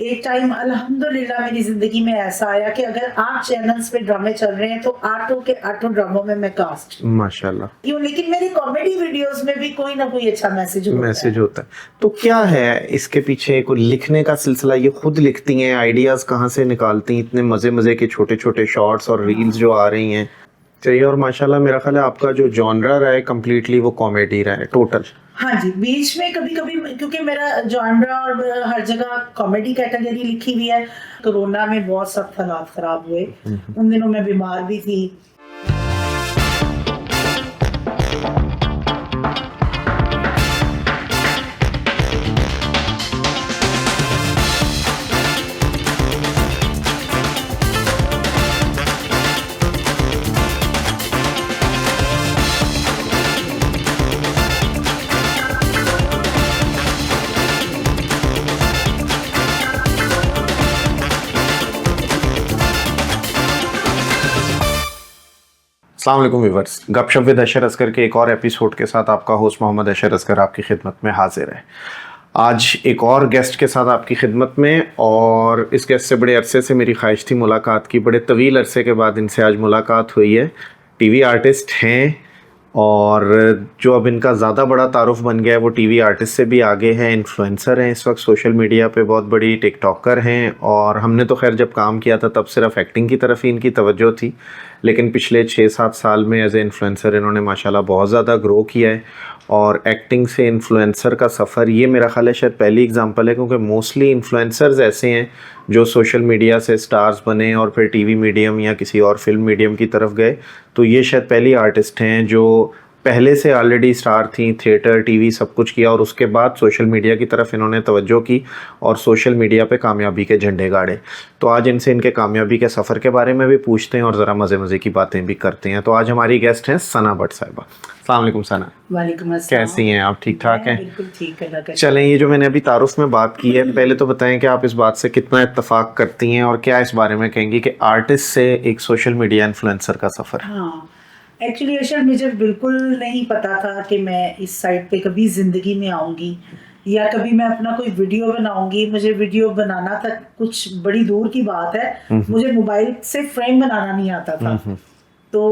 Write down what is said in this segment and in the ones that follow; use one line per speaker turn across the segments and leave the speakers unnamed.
एक टाइम अल्हम्दुलिल्लाह मेरी जिंदगी में ऐसा आया कि अगर 8 चैनल्स पे ड्रामे चल रहे हैं तो आठों के आठों ड्रामों में मैं कास्ट हूँ।
माशाल्लाह।
यूँ लेकिन मेरी कॉमेडी वीडियोस में भी कोई ना कोई अच्छा मैसेज
होता है। तो क्या है इसके पीछे, कोई लिखने का सिलसिला, ये खुद लिखती हैं, आइडियाज कहाँ से निकालती हैं, इतने मजे मजे के छोटे छोटे शॉर्ट्स और रील्स जो आ रही हैं चाहिए। और माशाल्लाह मेरा ख्याल है आपका जो जॉनरा रहा है कम्प्लीटली वो कॉमेडी रहा है टोटल।
हाँ जी, बीच में कभी कभी क्योंकि मेरा जॉनरा और हर जगह कॉमेडी कैटेगरी लिखी हुई है। कोरोना में बहुत सख्त हालात खराब हुए, उन दिनों मैं बीमार भी थी।
अस्सलाम वालेकुम व्यूअर्स, गपशप विद अशर असगर के एक और एपिसोड के साथ आपका होस्ट मोहम्मद अशर असगर आपकी खिदमत में हाजिर है। आज एक और गेस्ट के साथ आपकी खिदमत में, और इस गेस्ट से बड़े अरसे से मेरी ख्वाहिश थी मुलाकात की। बड़े तवील अरसे के बाद इनसे आज मुलाकात हुई है। टीवी आर्टिस्ट हैं और जो अब इनका ज़्यादा बड़ा तारुफ बन गया है वो टीवी आर्टिस्ट से भी आगे हैं, इन्फ्लुएंसर हैं, इस वक्त सोशल मीडिया पे बहुत बड़ी टिकटॉकर हैं। और हमने तो खैर जब काम किया था तब सिर्फ एक्टिंग की तरफ ही इनकी तवज्जो थी, लेकिन पिछले 6-7 साल में एज ए इन्फ्लुएंसर इन्होंने माशाल्लाह बहुत ज़्यादा ग्रो किया है। और एक्टिंग से इन्फ्लुएंसर का सफ़र, ये मेरा ख्याल है शायद पहली एग्जांपल है, क्योंकि मोस्टली इन्फ्लुएंसर्स ऐसे हैं जो सोशल मीडिया से स्टार्स बने और फिर टीवी मीडियम या किसी और फिल्म मीडियम की तरफ गए। तो ये शायद पहली आर्टिस्ट हैं जो पहले से ऑलरेडी स्टार थी, थिएटर टीवी सब कुछ किया, और उसके बाद सोशल मीडिया की तरफ इन्होंने तवज्जो की और सोशल मीडिया पे कामयाबी के झंडे गाड़े। तो आज इनसे इनके कामयाबी के सफ़र के बारे में भी पूछते हैं और ज़रा मज़े मज़े की बातें भी करते हैं। तो आज हमारी गेस्ट हैं सना भट्ट साहिबा। अस्सलाम वालेकुम सना।
वालेकुम अस्सलाम।
कैसी हैं आप? ठीक ठाक हैं?
बिल्कुल ठीक है।
चलें, ये जो मैंने अभी तारुफ में बात की है, पहले तो बताएं कि आप इस बात से कितना इत्तेफाक करती हैं और क्या इस बारे में कहेंगी कि आर्टिस्ट से एक सोशल मीडिया इन्फ्लुएंसर का सफ़र।
हाँ, एक्चुअली अशर मुझे बिल्कुल नहीं पता था कि मैं इस साइड पे कभी ज़िंदगी में आऊँगी या कभी मैं अपना कोई वीडियो बनाऊँगी। मुझे वीडियो बनाना तक कुछ बड़ी दूर की बात है, मुझे मोबाइल से फ्रेम बनाना नहीं आता था। तो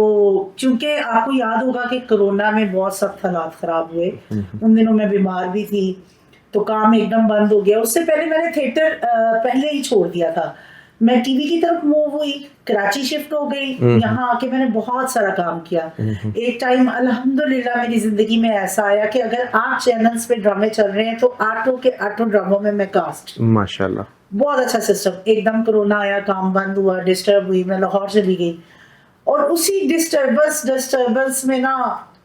चूंकि आपको याद होगा कि कोरोना में बहुत सख्त हालात ख़राब हुए, उन दिनों मैं बीमार भी थी, तो काम एकदम बंद हो गया। उससे पहले मैंने थिएटर पहले ही छोड़ दिया था, मैं टीवी की तरफ मूव हुई, कराची शिफ्ट हो गई। यहाँ आके मैंने बहुत सारा काम किया। एक टाइम अल्हम्दुलिल्लाह मेरी जिंदगी में ऐसा आया कि अगर 8 चैनल्स पे ड्रामे चल रहे हैं तो आठों के आठों ड्रामों में मैं कास्ट।
माशाल्लाह,
बहुत अच्छा सिस्टम। एकदम कोरोना आया, काम बंद हुआ, डिस्टर्ब हुई, मैं लाहौर चली गई। और उसी डिस्टर्बेंस में ना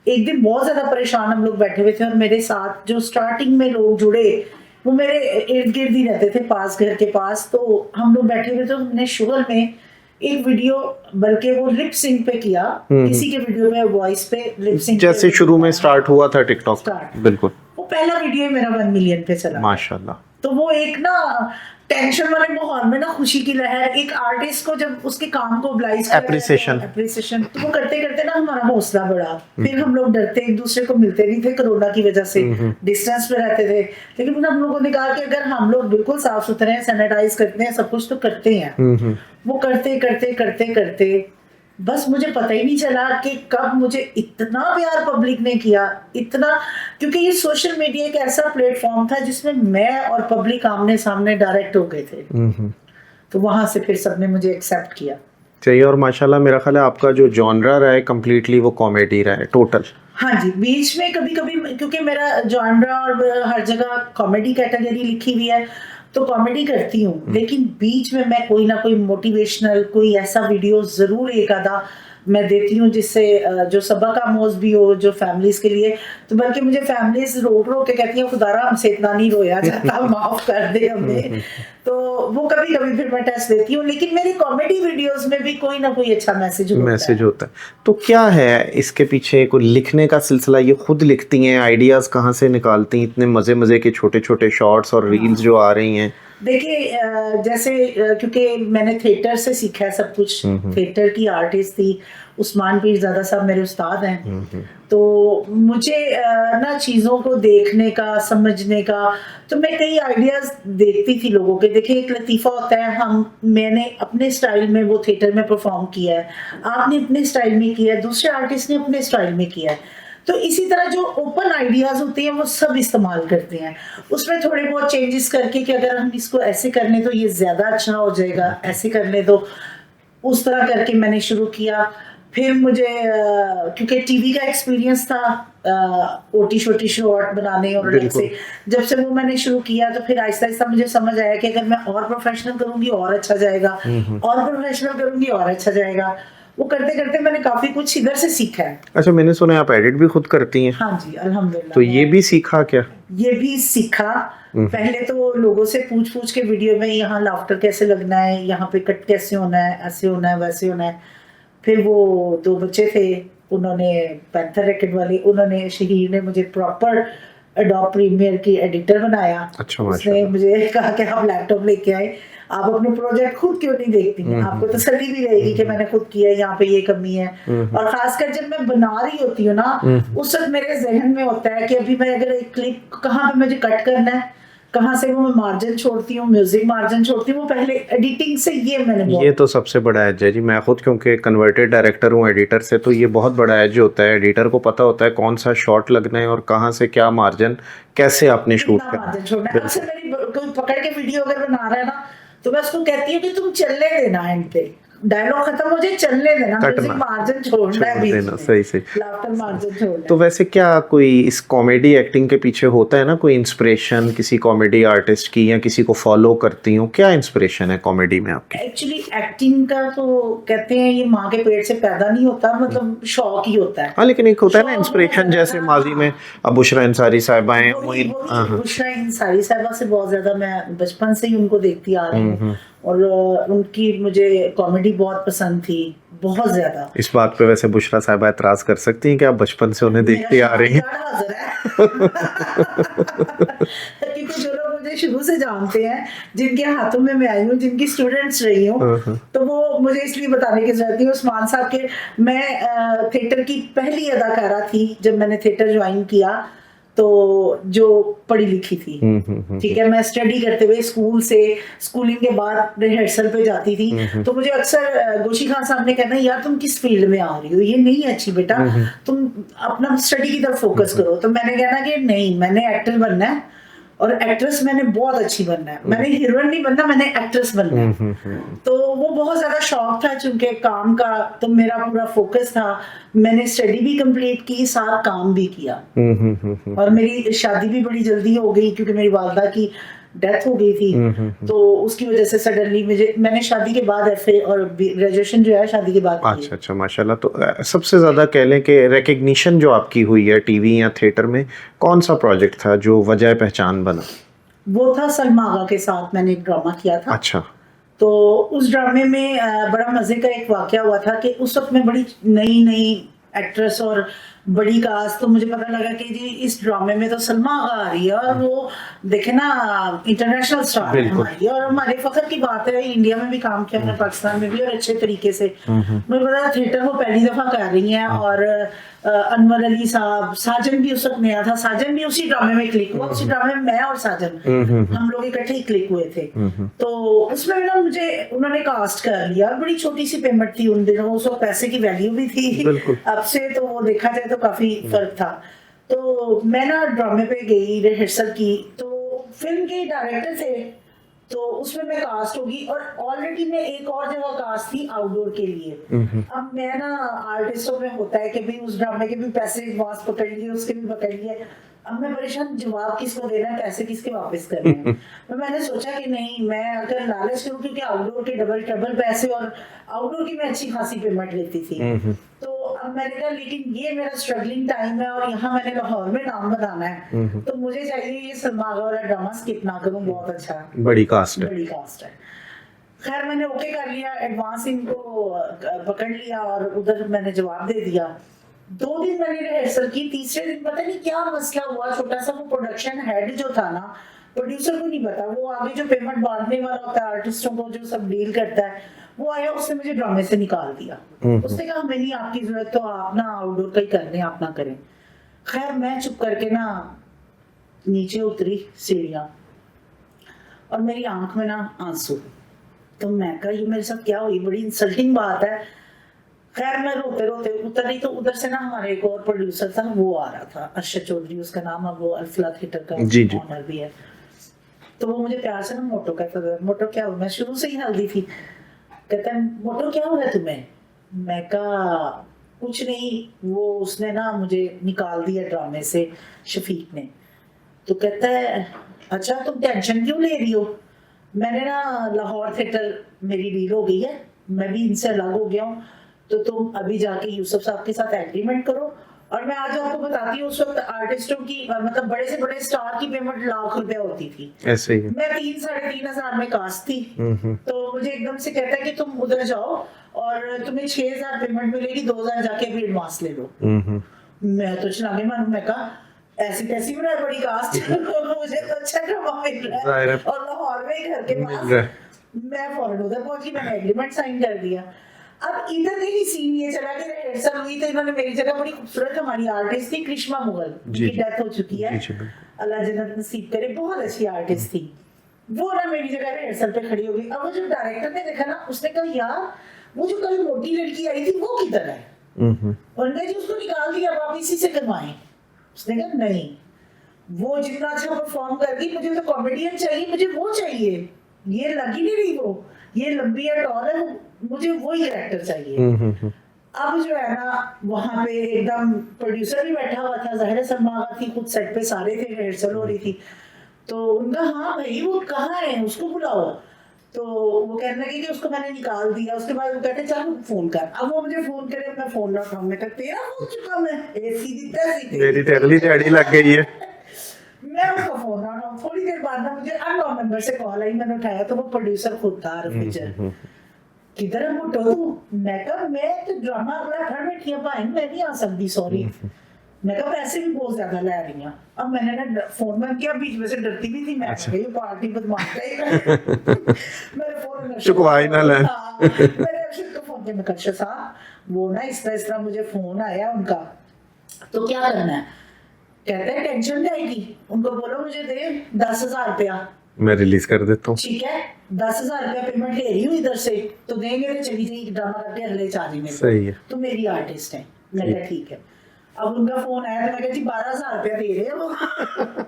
एक दिन बहुत ज्यादा परेशान हम लोग बैठे हुए थे, और मेरे साथ जो स्टार्टिंग में लोग जुड़े वो मेरे इर्द गिर्द ही रहते थे, पास घर के पास। तो हम लोग बैठे हुए थे, तो हमने शुगर में एक वीडियो, बल्कि वो लिप सिंक पे किया, किसी के वीडियो में वॉइस पे लिप सिंक,
जैसे शुरू में स्टार्ट हुआ था टिकटॉक। बिल्कुल,
वो पहला वीडियो मेरा 1 मिलियन पे चला
माशाल्लाह।
तो वो एक ना टेंशन वाले माहौल में ना खुशी की लहर, एक आर्टिस्ट को जब उसके काम को ऑब्लाइज एप्रिसिएशन तो वो करते करते ना हमारा हौसला बढ़ा। फिर हम लोग डरते, एक दूसरे को मिलते नहीं थे कोरोना की वजह से, डिस्टेंस पे रहते थे। लेकिन हम लोगों ने कहा कि अगर हम लोग बिल्कुल साफ सुथरे हैं, सैनिटाइज करते हैं, सब कुछ तो करते हैं। वो करते करते करते करते बस मुझे पता ही नहीं चला कि कब मुझे इतना प्यार पब्लिक ने किया, इतना, क्योंकि ये सोशल मीडिया एक ऐसा प्लेटफॉर्म था जिसमें मैं और पब्लिक आमने सामने डायरेक्ट हो गए थे। तो वहां से फिर सबने मुझे एक्सेप्ट किया
चाहिए। और माशाल्लाह मेरा ख्याल है आपका जो जॉनरा रहा है कम्प्लीटली वो कॉमेडी रहा है टोटल।
हाँ जी, बीच में कभी कभी क्योंकि मेरा जॉनरा और हर जगह कॉमेडी कैटेगरी लिखी हुई है तो कॉमेडी करती हूँ, लेकिन बीच में मैं कोई ना कोई मोटिवेशनल कोई ऐसा वीडियो जरूर एक आधा मैं देती हूँ जिससे जो सबक आमोज भी हो, जो फैमिलीज के लिए। तो बल्कि मुझे फैमिलीज रो के कहती हैं खुदारा हमसे इतना नहीं रोया जाता, माफ कर दे हमें। तो वो कभी कभी फिर मैं टेस्ट देती हूँ, लेकिन मेरी कॉमेडी वीडियोस में भी कोई ना कोई अच्छा मैसेज होता है।
तो क्या है इसके पीछे, कोई लिखने का सिलसिला, ये खुद लिखती हैं, आइडियाज कहाँ से निकालती हैं, इतने मजे मजे के छोटे छोटे शॉर्ट्स और रील्स जो आ रही हैं
देखिए जैसे क्योंकि मैंने थिएटर से सीखा है सब कुछ, थिएटर की आर्टिस्ट थी, उस्मान पीरज़ादा साहब मेरे उस्ताद हैं। तो मुझे ना चीज़ों को देखने का, समझने का, तो मैं कई आइडियाज़ देखती थी लोगों के। देखिए एक लतीफ़ा होता है, मैंने अपने स्टाइल में वो थिएटर में परफॉर्म किया है, आपने अपने स्टाइल में किया है, दूसरे आर्टिस्ट ने अपने स्टाइल में किया है। तो इसी तरह जो ओपन आइडियाज़ होते हैं वो सब इस्तेमाल करते हैं। उसमें थोड़े बहुत चेंजेस करके कि अगर हम इसको ऐसे कर लें तो ये ज़्यादा अच्छा हो जाएगा, ऐसे कर लें तो उस तरह करके मैंने शुरू किया। फिर मुझे क्योंकि टीवी का एक्सपीरियंस था, ओटी-शोटी शॉर्ट बनाने और अलग से, जब से वो मैंने शुरू किया तो फिर आहिस्ता-आहिस्ता मुझे समझ आया कि अगर मैं और प्रोफेशनल करूँगी और अच्छा जाएगा, और प्रोफेशनल करूँगी और अच्छा जाएगा। वो करते-करते मैंने काफ़ी कुछ इधर से सीखा है।
अच्छा, मैंने सुना है आप एडिट भी खुद करती हैं।
हाँ जी, अल्हम्दुलिल्लाह।
तो ये भी सीखा क्या?
ये भी सीखा। पहले तो लोगों से पूछ-पूछ के वीडियो में यहाँ लाफ्टर कैसे लगना है, यहाँ पे कट कैसे होना है, ऐसे होना है, वैसे होना है। फिर वो 2 बच्चे थे, उन्होंने पैंथर रैकेट वाले, उन्होंने शहीर ने मुझे प्रॉपर एडोब प्रीमियर की एडिटर बनाया।
अच्छा,
उसने
माशाल्लाह।
मुझे कहा कि आप लैपटॉप लेके आए, आप अपने प्रोजेक्ट खुद क्यों नहीं देखती हैं? आपको तसल्ली भी रहेगी कि मैंने खुद किया है, यहाँ पे ये कमी है। और खासकर जब मैं बना रही होती हूँ ना, उस वक्त मेरे जहन में होता है कि अभी मैं अगर एक क्लिप कहाँ पे मुझे कट करना है, कहाँ से वो मैं मार्जिन छोड़ती हूँ, म्यूजिक मार्जिन छोड़ती हूँ, वो पहले एडिटिंग से ये मैंने
ये तो सबसे बड़ा एज है जी। मैं खुद क्योंकि कन्वर्टेड डायरेक्टर हूँ एडिटर से, तो ये बहुत बड़ा एज होता है। एडिटर को पता होता है कौन सा शॉट लगना है और कहाँ से क्या मार्जिन, कैसे आपने शूट
कितना
करना
मार्जिन छोड़ना है। अक्सर मेरी कोई पकड़ के वीडियो अगर बना रहा है ना, तो मैं उसको कहती हूँ कि तुम चलने देना, एंड पे डायलॉग खत्म हो जाए चलने देना, म्यूजिक मार्जिन छोड़ना है बीच में,
सही सही।
लाफ्टर मार्जिन छोड़ना
तो वैसे क्या कोई इस कॉमेडी एक्टिंग के पीछे होता है ना कोई इंस्पिरेशन किसी कॉमेडी आर्टिस्ट की, या किसी को फॉलो करती हूँ? क्या इंस्पिरेशन है कॉमेडी में आपकी?
एक्चुअली एक्टिंग का तो कहते हैं ये माँ के पेट से पैदा नहीं होता, मतलब शौक ही होता है।
हाँ, लेकिन एक होता है ना
शौक
इंस्पिरेशन,
बहुत
जैसे
ज़्यादा,
माजी में अब बुशरा अंसारी साहिबा हैं, मोइन।
बुशरा अंसारी साहिबा से बहुत ज्यादा मैं बचपन से ही उनको देखती आ रही हूँ, और उनकी मुझे कॉमेडी बहुत पसंद थी, बहुत ज्यादा।
इस बात पे वैसे बुशरा साहिबा एतराज कर सकती हैं कि आप बचपन से उन्हें देखती आ रही हैं।
क्योंकि जो लोग मुझे शुरू से जानते हैं, जिनके हाथों में मैं आई हूँ, जिनकी स्टूडेंट्स रही हूँ, तो वो मुझे इसलिए बताने की जरूरत नहीं। उस्मान साहब के, मैं थिएटर की पहली अदाकारा थी जब मैंने थिएटर ज्वाइन किया, तो जो पढ़ी लिखी थी, ठीक है, मैं स्टडी करते हुए स्कूलिंग के बाद रिहर्सल पे जाती थी, तो मुझे अक्सर गोशी खान साहब ने कहना, यार तुम किस फील्ड में आ रही हो, ये नहीं अच्छी बेटा, तुम अपना स्टडी की तरफ फोकस करो। तो मैंने कहना कि नहीं, मैंने एक्टर बनना है, और एक्ट्रेस मैंने बहुत अच्छी बनना है, मैंने हीरोइन नहीं बनना, मैंने एक्ट्रेस बनना है। तो वो बहुत ज्यादा शौक था चूंकि काम का, तो मेरा पूरा फोकस था। मैंने स्टडी भी कंप्लीट की, साथ काम भी किया, और मेरी शादी भी बड़ी जल्दी हो गई क्योंकि मेरी वालदा की डेथ हो गई थी। तो उसकी वजह से सडनली मैंने शादी के बाद एफए और ग्रेजुएशन जो है शादी के बाद की।
अच्छा अच्छा, माशाल्लाह। तो सबसे ज़्यादा कह लें कि रिकग्निशन जो आपकी हुई है टीवी या थिएटर में, कौन सा प्रोजेक्ट था जो वजह पहचान बना?
वो था सलमा आगा के साथ मैंने एक ड्रामा किया था।
अच्छा।
तो उस ड्रामे में बड़ा मजे का एक वाकया हुआ था कि उस वक्त मैं बड़ी नई एक्ट्रेस और बड़ी कास्ट, तो मुझे पता लगा कि जी इस ड्रामे में तो सलमा आगा आ रही है, और वो देखे ना इंटरनेशनल स्टार है हमारी, और हमारे फख्र की बात है, इंडिया में भी काम किया हमने, पाकिस्तान में भी, और अच्छे तरीके से। मुझे पता थिएटर वो पहली दफा कर रही हैं, और अनवर अली साहब, साजन भी उस वक्त नया था, साजन भी उसी ड्रामे में क्लिक हुआ, उसी ड्रामे में मैं और साजन हम लोग इकट्ठे ही क्लिक हुए थे। तो उसमें ना मुझे उन्होंने कास्ट कर लिया, बड़ी छोटी सी पेमेंट थी उन दिनों, उस वक्त पैसे की वैल्यू भी थी, अब से तो वो देखा जाए तो काफी फर्क था। तो मैं ना ड्रामे पे गई, रिहर्सल की, तो फिल्म के डायरेक्टर थे, तो उसमें मैं कास्ट होगी, और ऑलरेडी मैं एक और जगह कास्ट थी आउटडोर के लिए। अब मैं ना, आर्टिस्टों में होता है कि भाई उस ड्रामे के भी पैसे एडवांस पकड़ लिए, उसके भी पकड़ लिए, अब मैं परेशान, जवाब किसको देना है, पैसे किसके वापस करने हैं। तो मैंने सोचा कि नहीं, मैं अगर लालच करूं, क्योंकि आउटडोर के डबल पैसे, और आउटडोर की मैं अच्छी खासी पेमेंट लेती थी, तो अब मैंने कहा लेकिन ये मेरा स्ट्रगलिंग टाइम है, और यहाँ मैंने लाहौर में नाम बनाना है, तो मुझे चाहिए ये सलमा आगा वाला ड्रामा स्किप ना करूं, बहुत अच्छा
बड़ी कास्ट है।
खैर मैंने ओके कर लिया, एडवांस इनको पकड़ लिया, और उधर मैंने जवाब दे दिया। 2 दिन मैंने रिहर्सल की, तीसरे दिन पता नहीं क्या मसला हुआ, छोटा सा वो प्रोडक्शन हेड जो था ना, प्रोड्यूसर को नहीं पता, वो आगे जो पेमेंट बांटने वाला होता है आर्टिस्टों को, जो सब डील करता है, वो आया, उसने मुझे ड्रामे से निकाल दिया। उसने कहा हमें नहीं आपकी जरूरत, तो आप ना आउटडोर का ही कर लें, आप ना करें। खैर मैं चुप करके ना नीचे उतरी सीढ़ियाँ, और मेरी आंख में ना आंसू। तो मैं कहा ये मेरे साथ क्या हुई, बड़ी इंसल्टिंग बात है। खैर मैं रोते रोते उतरी, तो उधर से ना हमारे एक और प्रोड्यूसर था, वो आ रहा था, अरशद चौधरी उसका नाम है, वो अल्फला थिएटर का ऑनर भी है। तो वो मुझे प्यार से ना मोटो कहता था। मोटो क्या हुआ, मैं शुरू से ही हेल्दी थी। कहता है मोटो क्या हुआ तुम्हें? मैं कहा कुछ नहीं, वो उसने ना मुझे निकाल दिया ड्रामे से, शफीक ने। तो कहता है अच्छा तुम टेंशन क्यों ले रही हो? मैंने ना लाहौर थिएटर मेरी डील हो गई है, मैं भी इनसे अलग हो गया हूँ, तो तुम अभी जाके यूसुफ साहब के साथ एग्रीमेंट करो। और मैं आज आपको बताती हूँ, उस वक्त आर्टिस्टों की मतलब बड़े से बड़े स्टार की पेमेंट लाख रुपए होती थी।
ऐसे ही
मैं 3-3.5 में कास्ट थी। तो मुझे एकदम से कहता है कि तुम उधर जाओ और तुम्हें 6,000 पेमेंट मिलेगी, 2,000 जाके अभी एडवांस ले लो। मैं तो चला गई मालूम, मैं कहा ऐसी तैसी में बड़ी कास्ट मुझे तो अच्छा ड्रामा मिल रहा है और लाहौर में ही घर के पास। मैं फौरन उधर पहुंची, मैंने एग्रीमेंट साइन कर दिया। अब इधर देखिए सीन ये चला कि रिहर्सल हुई, तो इन्होंने मेरी जगह बड़ी खूबसूरत हमारी आर्टिस्ट थी कृष्णा मुगल, उनकी डेथ हो चुकी है, अल्लाह जन्नत नसीब करे, बहुत अच्छी आर्टिस्ट थी। वो ना मेरी जगह रिहर्सल पे खड़ी हो गई। अब वो जो डायरेक्टर ने देखा ना, उसने कहा यार वो जो कल मोटी लड़की आई थी वो किधर है? उन्होंने जी उसको निकाल दिया, अब आप इसी से करवाएं। उसने कहा नहीं, वो जितना अच्छा परफॉर्म कर गई, मुझे तो कॉमेडियन चाहिए, मुझे वो चाहिए, ये लग ही नहीं रही, वो ये लंबी है, टॉल है, मुझे वही कैरेक्टर चाहिए। अब जो है ना वहां पे एकदम प्रोड्यूसर भी बैठा हुआ था, ज़ाहिर सलमा थी, खुद सेट पे सारे थे, रिहर्सल हो रही थी। तो उनका हाँ भाई वो कहाँ है, उसको बुलाओ। तो वो कहने लगे कि उसको मैंने निकाल दिया। उसके बाद वो कहते चल फोन कर। अब वो मुझे फोन करे, मैं फोन ना उठाऊं, मैं कहते तेरा हो चुका, मैं सीधी
मेरी तो अगली दिहाड़ी लग गई है।
मैं उसका फोन ना उठाऊं। थोड़ी देर बाद ना मुझे अननोन नंबर से कॉल आई, मैंने उठाया तो वो प्रोड्यूसर खुद था, रफीजर। किधर है वो टोटू? मैं कहा मैं तो ड्रामा अगला घर बैठी है भाई, मैं नहीं आ सकती, सॉरी। मैं कहा पैसे भी बहुत ज्यादा ले रही हैं। अब मैंने ना फोन में किया, बीच में से डरती भी थी मैं, ये पार्टी बदमाश है। मेरे फोन
चुकवा ही ना ले।
मैंने अरशद को फोन किया, मैं कहा साहब वो ना इस तरह मुझे फोन आया उनका, तो क्या करना है? कहते हैं टेंशन नहीं आएगी, उनको बोलो मुझे दे 10,000 रुपया,
मैं रिलीज कर देता हूँ।
ठीक है 10,000 रुपया पेमेंट ले रही हूँ इधर से, तो देंगे तो चली जाएगी, ड्रामा करके अगले चार्ज में।
सही है,
तो मेरी आर्टिस्ट है। मैं कहा ठीक है। अब उनका फोन आया तो मैं कहा जी 12,000 रुपया दे रहे हैं वो।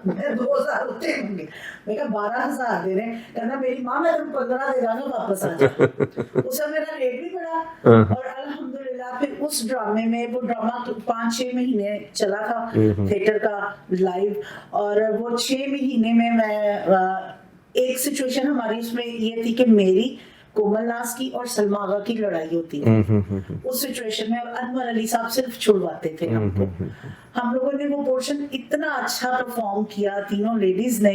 मैं 2,000 होते होंगे, मैं कहा 12,000 दे रहे हैं। कहना मेरी माँ मैं तुम 15 दे दूंगा, वापस आ जाओ। उसमें मेरा रेट भी बढ़ा और अल्हम्दुलिल्लाह फिर उस ड्रामे में, वो ड्रामा 5-6 महीने चला था थिएटर का लाइव, और वो 6 महीने में मैं एक सिचुएशन हमारी उसमें ये थी कि मेरी, कोमल नाज की और सलमा आगा की लड़ाई होती है। उस सिचुएशन में अनवर अली साहब सिर्फ छुड़वाते थे हमको। हम लोगों ने वो पोर्शन इतना अच्छा परफॉर्म किया तीनों लेडीज ने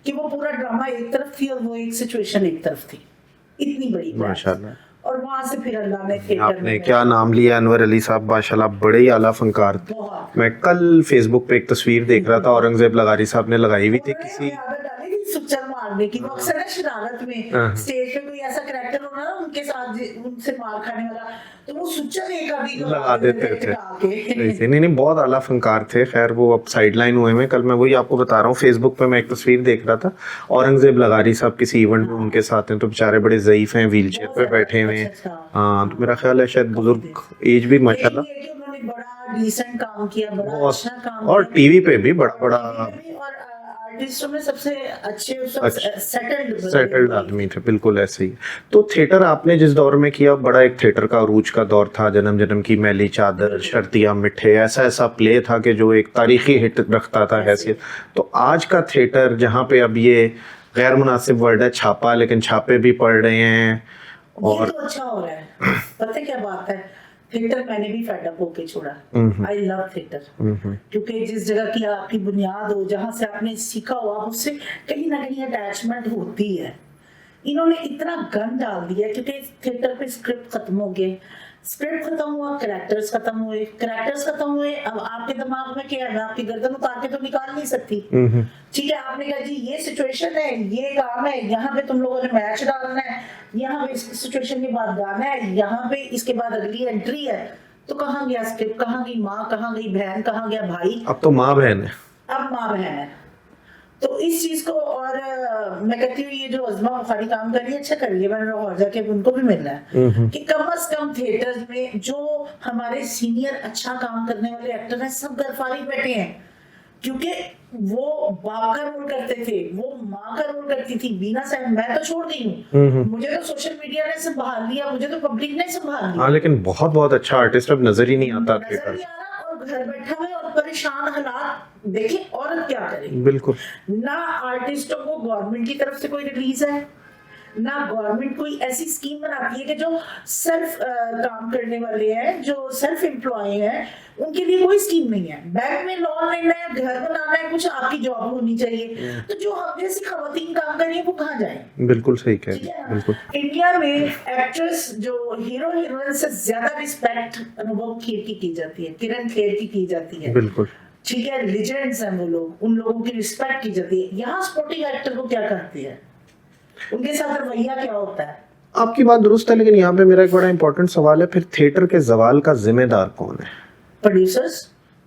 कि वो पूरा ड्रामा एक तरफ थी और वो एक सिचुएशन एक तरफ थी, इतनी बड़ी माशाल्लाह। और वहां से फिर अल्लाह ने थिएटर
आपने में क्या नाम लिया, अनवर अली साहब माशाल्लाह बड़े ही आला फनकार थे। मैं कल फेसबुक पे एक तस्वीर देख रहा था, औरंगजेब लगारी साहब ने लगाई हुई थी किसी
सुचल मारने की, वो अक्सर शरारत में स्टेज पे कोई ऐसा कैरेक्टर होना ना उनके साथ उनसे मार खाने वाला, तो वो सुचल एक अभी
लगा देते थे। नहीं बहुत आला फनकार थे। खैर वो अब साइडलाइन हुए हैं। कल मैं वही आपको बता रहा हूँ, फेसबुक पे मैं एक तस्वीर देख रहा था, औरंगजेब लगारी साहब किसी इवेंट में उनके साथ हैं, तो बेचारे बड़े ज़ईफ हैं, व्हील चेयर पे बैठे हुए हैं। हाँ तो मेरा ख्याल है शायद बुजुर्ग, एज भी माशाल्लाह
बड़ा डिसेंट काम किया, बड़ा अच्छा काम,
और टीवी पे भी बड़ा
आर्टिस्टों में सबसे अच्छे
सेटल्ड आदमी थे, बिल्कुल ऐसे ही। तो थिएटर आपने जिस दौर में किया, बड़ा एक थिएटर का अरूज का दौर था, जन्म जन्म की मैली चादर, शर्तिया मिठे, ऐसा ऐसा प्ले था कि जो एक तारीखी हिट रखता था हैसियत। तो आज का थिएटर जहाँ पे अब ये गैर मुनासिब वर्ड है छापा, लेकिन छापे भी पड़ रहे हैं और
तो अच्छा हो रहा है। पता क्या बात है, थिएटर मैंने भी फेड अप होके छोड़ा। आई लव थिएटर, क्योंकि जिस जगह की आपकी बुनियाद हो, जहाँ से आपने सीखा हो, आप उससे कहीं ना कहीं अटैचमेंट होती है। इन्होंने इतना गंद डाल दिया क्योंकि थिएटर पे स्क्रिप्ट खत्म हो गए, स्क्रिप्ट खत्म हुआ, कैरेक्टर्स खत्म हुए, अब आपके दिमाग में क्या है, मैं आपकी गर्दन उतार के तो निकाल नहीं सकती। ठीक है, आपने कहा जी ये सिचुएशन है, ये काम है, यहाँ पे तुम लोगों ने मैच डालना है, यहाँ पे इस सिचुएशन के बाद गाना है, यहाँ पे इसके बाद अगली एंट्री है, तो कहाँ गया स्क्रिप्ट, कहाँ गई माँ, कहाँ गई बहन, कहाँ गया भाई?
अब तो माँ बहन है।
अब माँ बहन है। तो इस चीज को, और मैं कहती हूँ ये जो अज़मा बुखारी काम कर रही है, अच्छा कर रही है, मैंने लाहौर जाके उनको भी मिलना है कि कम से कम थिएटर्स में जो हमारे सीनियर अच्छा काम करने वाले एक्टर हैं, सब घर फारिग बैठे हैं, क्योंकि वो बाप का रोल करते थे, वो माँ का रोल करती थी। बीना साहब मैं तो छोड़ गई हूँ, मुझे तो सोशल मीडिया ने संभाल लिया, मुझे तो पब्लिक ने संभाल लिया।
हाँ, लेकिन बहुत अच्छा आर्टिस्ट अब नजर ही नहीं आता
नजर
थिएटर।
नहीं आ रहा, और घर बैठा हुआ और परेशान हालात देखिए, औरत क्या करे?
बिल्कुल।
ना आर्टिस्टों को गवर्नमेंट की तरफ से कोई रिलीज है, ना गवर्नमेंट कोई ऐसी स्कीम बनाती है कि जो सेल्फ काम करने वाले हैं, जो सेल्फ एम्प्लॉय हैं, उनके लिए कोई स्कीम नहीं है। बैंक में लोन लेना है, घर बनाना है, कुछ आपकी जॉब होनी चाहिए, तो जो हम जैसी खवातीन काम कर रही है वो कहाँ जाए?
बिल्कुल सही कह रही है। बिल्कुल।
इंडिया में एक्ट्रेस जो हीरो हीरोइन से ज्यादा रिस्पेक्ट अनुभव खेर की जाती है, किरण खेर की जाती है।
बिल्कुल
ठीक है, लीजेंड्स हैं वो लोग, उन लोगों की रिस्पेक्ट की जाती है। यहाँ सपोर्टिंग एक्टर को क्या करते हैं, उनके साथ रवैया क्या होता है?
आपकी बात दुरुस्त है, लेकिन यहाँ पे मेरा एक बड़ा इंपॉर्टेंट सवाल है, फिर थिएटर के जवाल का जिम्मेदार कौन है?
प्रोड्यूसर्स।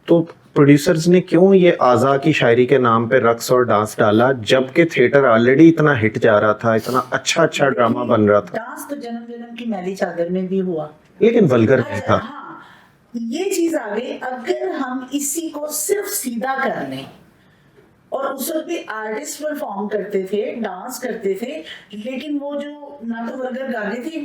तो प्रोड्यूसर्स ने क्यों ये आज़ा की शायरी के नाम पे रक्स और डांस डाला, जबकि थिएटर ऑलरेडी इतना हिट जा रहा था, इतना अच्छा ड्रामा बन रहा था?
डांस तो जन्म जन्म की मैली चादर में भी हुआ,
लेकिन वल्गर नहीं था।
हाँ, ये चीज आ गई। अगर हम इसी को सिर्फ सीधा कर लें, और उस वक्त भी आर्टिस्ट परफॉर्म करते थे, डांस करते थे, लेकिन वो जो ना तो वल्गर गाने थे,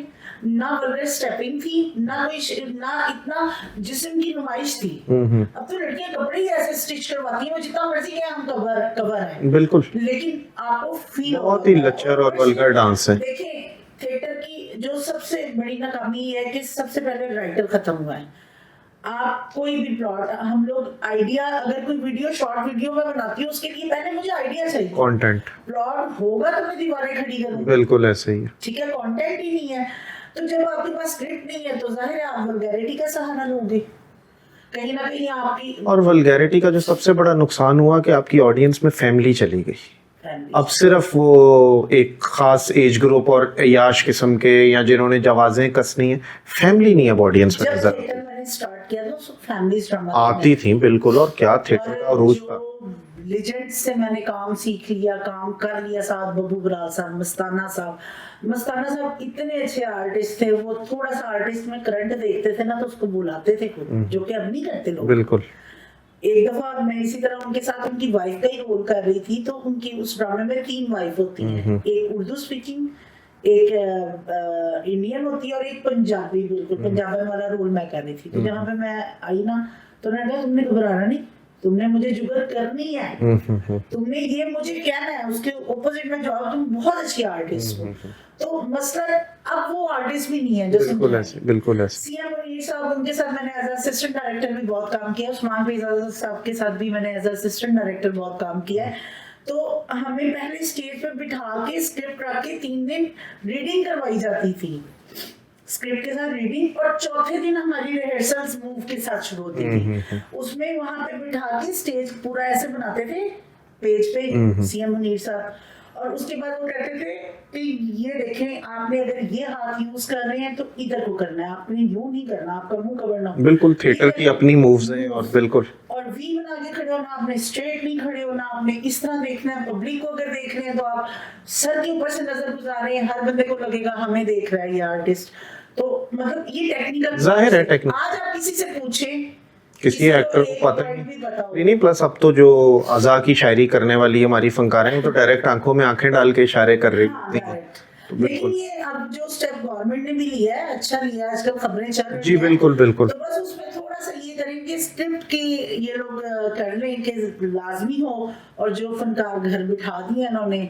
ना वल्गर स्टेपिंग थी, ना इतना जिस्म की नुमाइश थी। अब तो लड़कियां कपड़े ही ऐसे स्टिच करवाती हैं, वो जितना मर्जी कहे हम कवर है।
बिल्कुल।
लेकिन आपको फील
बहुत ही लचर और वल्गर डांस है।
देखिए, थिएटर की जो सबसे बड़ी नाकामी है कि सबसे पहले राइटर खत्म हुआ है। आप कोई भी प्लॉट, हम लोग आइडिया, अगर कोई वीडियो शॉर्ट वीडियो में बनाती हूँ, उसके लिए पहले मुझे आइडिया चाहिए,
कंटेंट।
प्लॉट होगा तो मैं दीवारें खड़ी करूँ।
बिल्कुल ऐसे ही है।
ठीक है, कंटेंट ही नहीं है, तो जब आपके पास स्क्रिप्ट नहीं है तो जाहिर है आप वल्गैरिटी का सहारा लोगे, कहीं ना कहीं आपकी।
और वल्गैरिटी का जो सबसे बड़ा नुकसान हुआ कि आपकी ऑडियंस में फैमिली चली गई। अब सिर्फ वो एक खास एज ग्रुप और याश किस्म के, या जिन्होंने जवाजें कसनी है, फैमिली नहीं है ऑडियंस में नजर
स्टार्ट किया तो फैमिलीज ड्रामा
आती थी। बिल्कुल। और क्या थिएटर का रोज था।
लेजेंड्स से मैंने काम सीख लिया, काम कर लिया साथ, बब्बू बराल साहब, मस्ताना साहब इतने अच्छे आर्टिस्ट थे। वो थोड़ा सा आर्टिस्ट में करंट देखते थे ना तो उसको बुलाते थे खुद, जो कि अब नहीं करते लोग।
बिल्कुल।
एक दफा मैं इसी तरह उनके साथ उनकी वाइफ का ही रोल कर रही थी, तो उनकी उस ड्रामे में 3 वाइफ होती हैं, एक उर्दू स्पीकिंग, एक इंडियन होती है और एक पंजाबी। बिल्कुल पंजाबी वाला रोल मैं कर रही थी। तो जहाँ पे मैं आई ना तो उन्होंने कहा तुमने घबराना नहीं, तुमने मुझे जुगत करनी है, तुमने ये मुझे कहना है, उसके ओपोजिट में जवाब, तुम बहुत अच्छी आर्टिस्ट हो। तो मसलन अब वो आर्टिस्ट भी नहीं है जो
बिल्कुल ऐसे।
सीएम मुनीर साहब, उनके साथ मैंने एज असिस्टेंट डायरेक्टर भी बहुत काम किया, उस्मान फैज़ साहब के साथ भी मैंने एज असिस्टेंट डायरेक्टर बहुत काम किया है। तो हमें पहले स्टेज पे बिठा के स्क्रिप्ट रख के 3 दिन रीडिंग करवाई जाती थी, स्क्रिप्ट के साथ रीडिंग, और चौथे दिन हमारी रिहर्सल्स मूव के साथ शुरू होती थी। उसमें वहां पे बिठा के स्टेज पूरा ऐसे बनाते थे पेज पे सीएम मुनीर साहब, और उसके बाद वो कहते थे कि ये देखें, आपने अगर ये हाथ यूज कर रहे हैं तो इधर को करना है, आपने यूं नहीं करना, आपका मुंह कवर ना हो।
बिल्कुल थिएटर की अपनी मूव्स हैं। और बिल्कुल,
और वी बना के खड़े होना, आपने स्ट्रेट नहीं खड़े होना, आपने इस तरह देखना है। पब्लिक को अगर देख रहे हैं तो आप सर के ऊपर से नजर गुजार रहे हैं, हर बंदे को लगेगा हमें देख रहा है ये आर्टिस्ट। तो मतलब ये टेक्निकल
जाहिर है टेक्निकल।
आज आप किसी से पूछें,
किसी एक्टर को पता नहीं। प्लस अब तो जो आज़ा की शायरी करने वाली हमारी फनकार हैं, तो डायरेक्ट आंखों में आंखें डाल के इशारे कर रही थी।
तो लेकिन ये अब जो स्टेप गवर्नमेंट ने भी लिया है, अच्छा लिया है, आजकल खबरें चल रही हैं।
जी बिल्कुल बिल्कुल।
तो बस उसमें थोड़ा सा ये करेंगे स्क्रिप्ट की, ये लोग कर लें कि लाजमी हो, और जो फनकार घर बिठा दिए इन्होंने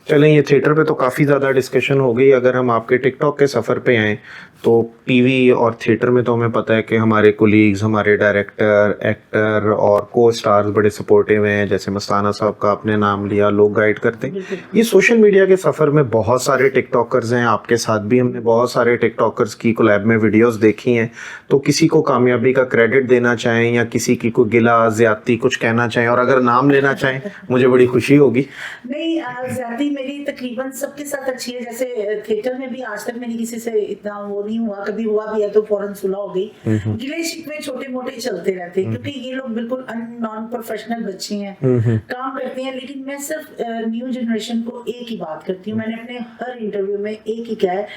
चलें, ये थिएटर पे तो काफ़ी ज़्यादा डिस्कशन हो गई। अगर हम आपके टिकटॉक के सफ़र पे आएँ तो टीवी और थिएटर में तो हमें पता है कि हमारे कोलीग्स, हमारे डायरेक्टर, एक्टर और को स्टार्स बड़े सपोर्टिव हैं। जैसे मस्ताना साहब का आपने नाम लिया, लोग गाइड करते हैं। ये सोशल मीडिया के सफ़र में बहुत सारे टिकटॉकर्स हैं, आपके साथ भी हमने बहुत सारे टिकटॉकर्स की कोलैब में वीडियोस देखी हैं। तो किसी को कामयाबी का क्रेडिट देना चाहें या किसी की कोई गिला ज्यादती कुछ कहना चाहें, और अगर नाम लेना चाहें मुझे बड़ी खुशी होगी।
नहीं, ज्यादती मेरी तकरीबन सबके साथ अच्छी है। जैसे थिएटर में भी आज तक मेरी किसी से इतना वो नहीं हुआ, कभी हुआ भी है तो फौरन सुलह हो गई। गिले शिकवे छोटे मोटे चलते रहते हैं क्योंकि ये लोग बिल्कुल नॉन प्रोफेशनल बच्चे हैं, काम करते हैं। लेकिन मैं सिर्फ न्यू जनरेशन को एक ही बात करती हूँ, मैंने अपने हर इंटरव्यू में एक ही कहा है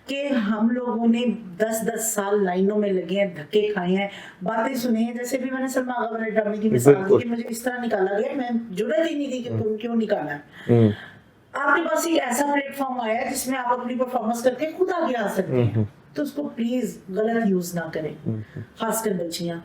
कि हम लोगों ने 10-10 साल लाइनों में लगे हैं, धक्के खाए हैं, बातें सुने हैं। जैसे भी मैंने सलमा आगा वाले ड्रामे की मिसाल दी कि मुझे इस तरह निकाला गया, मैं जुर्रत ही नहीं थी कि तुम क्यों निकाला है। आपके पास एक ऐसा प्लेटफॉर्म आया है जिसमें आप अपनी परफॉर्मेंस करके खुद आगे आ सकते हैं, तो उसको प्लीज गलत यूज ना करें, खासकर बच्चियां।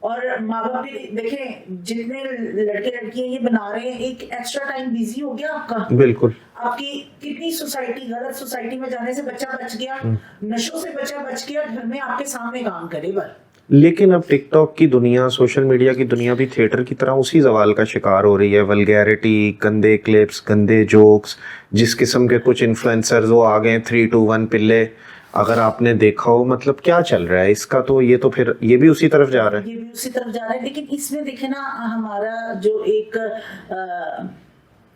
और माँ बाप भी देखें, जितने लड़के लड़कियां ये बना रहे हैं, एक एक्स्ट्रा टाइम बिजी हो गया आपका।
बिल्कुल,
आपकी कितनी सोसाइटी, गलत सोसाइटी में जाने से बच्चा बच गया, नशों से बच्चा बच गया, घर में आपके सामने काम करे बस।
लेकिन अब टिकटॉक की दुनिया, सोशल मीडिया की दुनिया भी थिएटर की तरह उसी सवाल का शिकार हो रही है। वल्गैरिटी, गंदे क्लिप्स, गंदे जोक्स, जिस किस्म के कुछ इन्फ्लुएंसर्स वो आ गए 3, 2, 1 पिल्ले, अगर आपने देखा हो, मतलब क्या चल रहा है इसका, तो ये तो फिर ये भी उसी तरफ जा रहा है।
ये भी उसी तरफ जा रहा है। लेकिन इसमें देखे ना, हमारा जो एक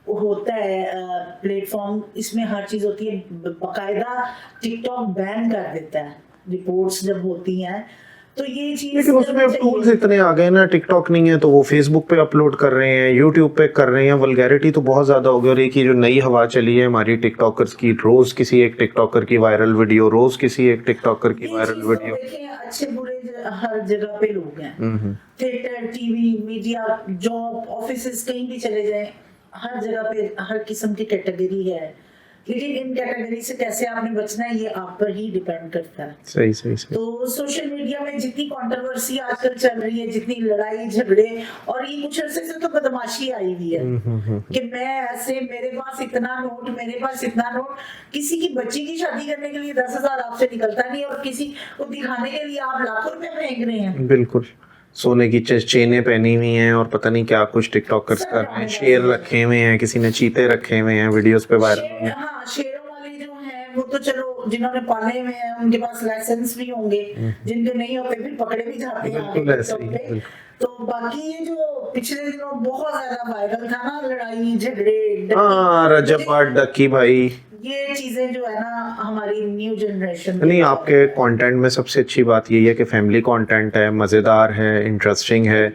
होता है प्लेटफॉर्म, इसमें हर चीज होती है, बाकायदा टिकटॉक बैन कर देता है रिपोर्ट्स जब होती हैं, तो ये चीज।
लेकिन उसमें अब टूल्स इतने आ गए ना, टिकटॉक नहीं है तो वो फेसबुक पे अपलोड कर रहे हैं, यूट्यूब पे कर रहे हैं। वल्गैरिटी तो बहुत ज्यादा हो गई। और एक ही जो नई हवा चली है हमारी टिकटॉकर्स की, रोज किसी एक टिकटॉकर की वायरल वीडियो, रोज किसी एक टिकटॉकर की वायरल वीडियो।
अच्छे बुरे हर जगह पे लोग हैं, theatre, TV, media, job, offices, कहीं भी चले जाएं, हर जगह पे हर किस्म की कैटेगरी है। लेकिन इन कैटेगरी से कैसे आपने बचना है, ये आप पर ही डिपेंड करता है।
सही सही सही।
तो सोशल मीडिया में जितनी कंट्रोवर्सी आजकल चल रही है, जितनी लड़ाई झगड़े, और ये कुछ अरसे से तो बदमाशी आई हुई है कि मैं ऐसे, मेरे पास इतना नोट, मेरे पास इतना नोट। किसी की बच्ची की शादी करने के लिए 10,000 आपसे निकलता नहीं, और किसी को दिखाने के लिए आप लाखों रुपए फेंक रहे हैं।
बिल्कुल, सोने की चेनें पहनी हुई हैं और पता नहीं क्या कुछ टिकटॉकर्स कर रहे हैं, शेर रखे हुए हैं, किसी ने चीते रखे हुए हैं, वीडियोस पे वायरल हैं।
हाँ, शेरों वाले जो हैं वो तो चलो जिन्होंने पाले हुए हैं उनके पास लाइसेंस भी होंगे, जिनके नहीं होते फिर पकड़े भी जाते हैं
बिल्कुल ऐसे ही।
तो बाकी ये जो पिछले दिनों बहुत ज्यादा वायरल था ना, लड़ाई झगड़े,
हाँ, रजब बाट डक्की भाई,
ये चीजें जो है ना हमारी न्यू जनरेशन।
नहीं, आपके कंटेंट में सबसे अच्छी बात यही है कि फैमिली कंटेंट है, मज़ेदार है, इंटरेस्टिंग है।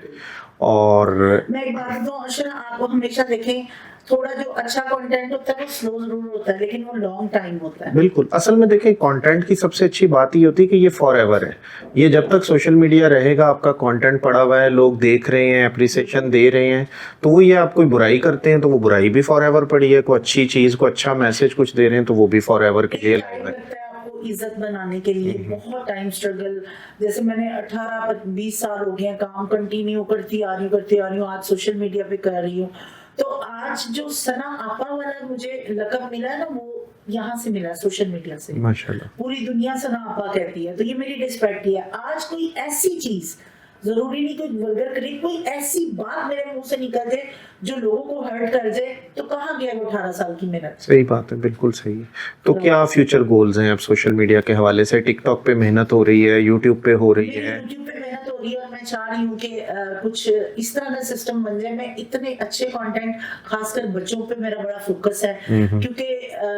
और
मैं एक बात बताऊं अर्शद, आपको हमेशा देखें, थोड़ा जो अच्छा कंटेंट होता है वो स्लो जरूर होता है, लेकिन वो लॉन्ग टाइम होता है।
बिल्कुल, असल में देखें, कंटेंट की सबसे अच्छी बात ये होती है कि ये फॉर एवर है। ये जब तक सोशल मीडिया रहेगा, आपका कंटेंट पड़ा हुआ है, लोग देख रहे हैं, अप्रिसिएशन दे रहे हैं, तो वो, ये आप कोई बुराई करते हैं तो वो बुराई भी फॉर एवर पड़ी है, कोई अच्छी चीज़, कोई अच्छा मैसेज कुछ दे रहे हैं तो वो भी फॉर एवर के लिए लाइव है।
इज्जत बनाने के लिए बहुत टाइम स्ट्रगल, जैसे मैंने 18-20 साल हो गए काम कंटिन्यू करती आ रही हूँ, आज सोशल मीडिया पे कर रही हूँ। तो आज जो सना आपा वाला मुझे लक़ब मिला है ना, वो यहाँ से मिला, सोशल मीडिया से।
माशाल्लाह,
पूरी दुनिया सना आपा कहती है, तो ये मेरी रिस्पेक्ट है। आज कोई ऐसी चीज, जरूरी नहीं कोई वल्गर क्लिप, कोई ऐसी बात मेरे मुंह से निकल जाए जो लोगों को हर्ट कर जाए, तो कहाँ गया वो 18 साल की मेहनत।
सही बात है, बिल्कुल सही है। तो क्या फ्यूचर गोल्स हैं अब सोशल मीडिया के हवाले से? टिकटॉक पे मेहनत हो रही है, यूट्यूब पे हो रही है?
यूट्यूब पे मेहनत हो रही है, और मैं चाह रही हूँ कि कुछ इस तरह का सिस्टम बन जाए। मैं इतने अच्छे कंटेंट, खासकर बच्चों पे मेरा बड़ा फोकस है, क्योंकि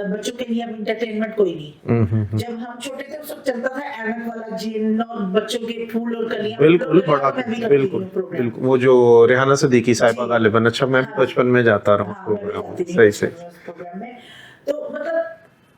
बच्चों के लिए अब इंटरटेनमेंट कोई नहीं। जब हम छोटे थे उस वक्त चलता था एमएफ वाला जिन और बच्चों के फूल और कलियां।
बिल्कुल, बड़ा बिल्कुल बिल्कुल, वो जो रेहाना सदीकी साहिबा गालिबन, अच्छा मैं बचपन में जाता रहा प्रोग्राम। सही सही।
तो मतलब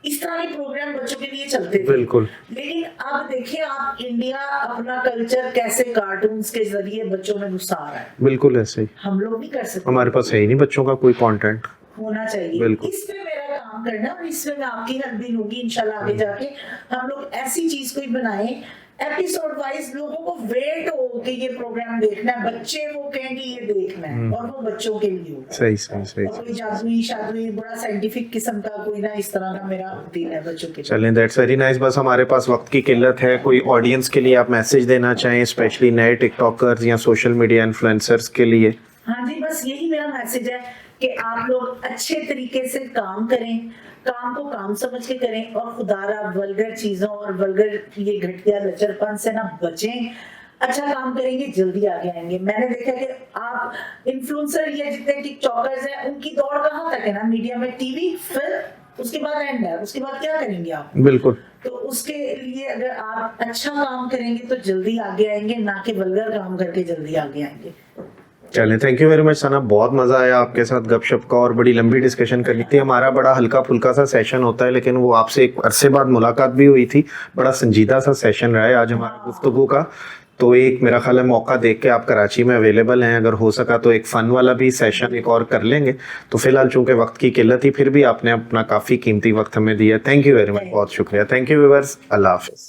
इस तरह के प्रोग्राम बच्चों के लिए चलते थे।
बिल्कुल।
लेकिन अब देखिए आप, इंडिया अपना कल्चर कैसे कार्टून्स के जरिए बच्चों में घुसा रहा है।
बिल्कुल ऐसे ही।
हम लोग नहीं कर सकते,
हमारे पास है ही नहीं बच्चों का कोई कंटेंट,
होना चाहिए। इस पे मेरा काम करना, और इसमें मैं आपकी हेल्प भी लूंगी इंशाल्लाह। आगे जाके हम लोग ऐसी चीज कोई बनाएं एपिसोड वाइज लोगों को वेट हो कि ये प्रोग्राम देखना है, बच्चे वो कहें कि ये देखना है और वो बच्चों के लिए हो।
सही सही सही
और कोई जादुई शादुई बड़ा साइंटिफिक किस्म का कोई ना इस तरह का मेरा दिन है बच्चों के लिए।
चलें, दैट्स वेरी नाइस। बस हमारे पास वक्त की किल्लत है, कोई ऑडियंस के लिए आप मैसेज देना चाहें, स्पेशली नए टिकटॉकर्स या सोशल मीडिया इन्फ्लुएंसर्स के लिए?
हाँ जी, बस यही मेरा मैसेज है कि आप लोग अच्छे तरीके से काम करें, काम को काम समझ के करें और खुदारा वल्गर चीजों और वल्गर ये घटिया लचरपन से ना बचें। अच्छा काम करेंगे जल्दी आगे आएंगे। मैंने देखा कि आप इन्फ्लुएंसर या जितने टिकटॉकर्स हैं उनकी दौड़ कहाँ तक है ना, मीडिया में, टीवी, फिर उसके बाद एंड है, उसके बाद क्या करेंगे आप?
बिल्कुल।
तो उसके लिए अगर आप अच्छा काम करेंगे तो जल्दी आगे आएंगे, ना कि वल्गर काम करके जल्दी आगे आएंगे।
चलें, थैंक यू वेरी मच सना, बहुत मज़ा आया आपके साथ गपशप का और बड़ी लंबी डिस्कशन करनी थी। हमारा बड़ा हल्का फुल्का सा सेशन होता है, लेकिन वो आपसे एक अरसे बाद मुलाकात भी हुई थी, बड़ा संजीदा सा सेशन रहा है आज हमारा गुफ्तगू का। तो एक मेरा ख्याल है मौका देख के आप कराची में अवेलेबल हैं, अगर हो सका तो एक फ़न वाला भी सेशन एक और कर लेंगे। तो फिलहाल चूंकि वक्त की किल्लत थी, फिर भी आपने अपना काफ़ी कीमती वक्त हमें दिया। थैंक यू वेरी मच, बहुत शुक्रिया। थैंक यू व्यूअर्स, अल्लाह हाफिज़।